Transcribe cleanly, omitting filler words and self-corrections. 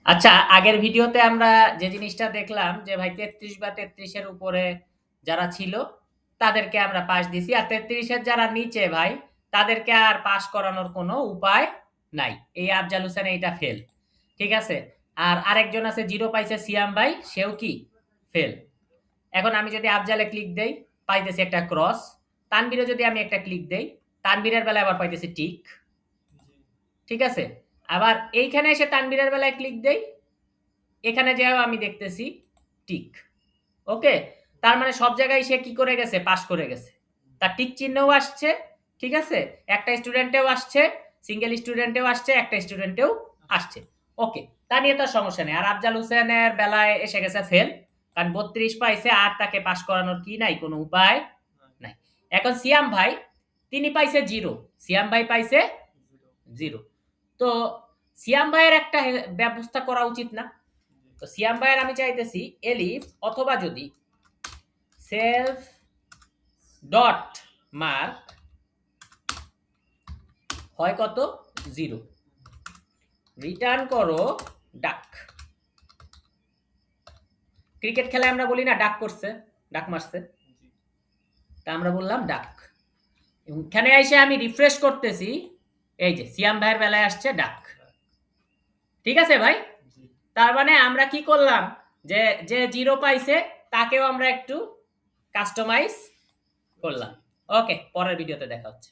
আচ্ছা, আগের ভিডিওতে আমরা যে জিনিসটা দেখলাম যে ভাই ৩৩ বা ৩৩ এর উপরে যারা ছিল তাদেরকে আমরা পাস দিছি। আর ৩৩ এর যারা নিচে ভাই তাদেরকে আর পাস করানোর কোনো উপায় নাই। এই আফজাল হোসেন এইটা ফেল। ঠিক আছে? আর আরেকজন আছে 0 পাইছে সিয়াম ভাই, সেও কি? ফেল। এখন আমি যদি আফজালে ক্লিক দেই, পাইতেছি একটা ক্রস। তানভীরে যদি আমি একটা ক্লিক দেই, তানভীরের বেলায় আবার পাইতেছি টিক। ঠিক আছে? আবার এইখানে এসে তানভীরের বেলায় ক্লিক দেই, এখানে যেও আমি দেখতেছি টিক। ওকে? তার মানে সব জায়গায় সে কি করে গেছে? পাস করে গেছে। তার টিক চিহ্নও আসছে। ঠিক আছে? একটা স্টুডেন্টেও আসছে, সিঙ্গেল স্টুডেন্টেও আসছে, একটা স্টুডেন্টেও আসছে। ওকে। তা নিয়ে তো সমস্যা নেই। আর আফজাল হোসেনের বেলায় এসে গেছে ফেল। কারণ ৩২ পাইছে আর তাকে পাস করানোর কি নাই? কোনো উপায় নাই। এখন সিয়াম ভাই তিনি পাইছে 0। সিয়াম ভাই পাইছে 0। তো সিয়াম ভাইয়ের একটা ব্যবস্থা করা উচিত না? তো সিয়াম ভাইয়ের আমি চাইতেছি এলিফ অথবা যদি সেলফ ডট মার্ক হয় কত? 0, রিটার্ন করো ডাক। ক্রিকেট খেলায় আমরা বলি না ডাক করছে, ডাক মারছে, তা আমরা বললাম ডাক। এখানে এসে আমি রিফ্রেশ করতেছি, এই যে সিয়াম ভাইয়ের বেলায় আসছে ডাক। ঠিক আছে ভাই? তার মানে আমরা কি করলাম, যে যে 0 পাইছে তাকেও আমরা একটু কাস্টমাইজ করলাম। ওকে, পরের ভিডিওতে দেখা হচ্ছে।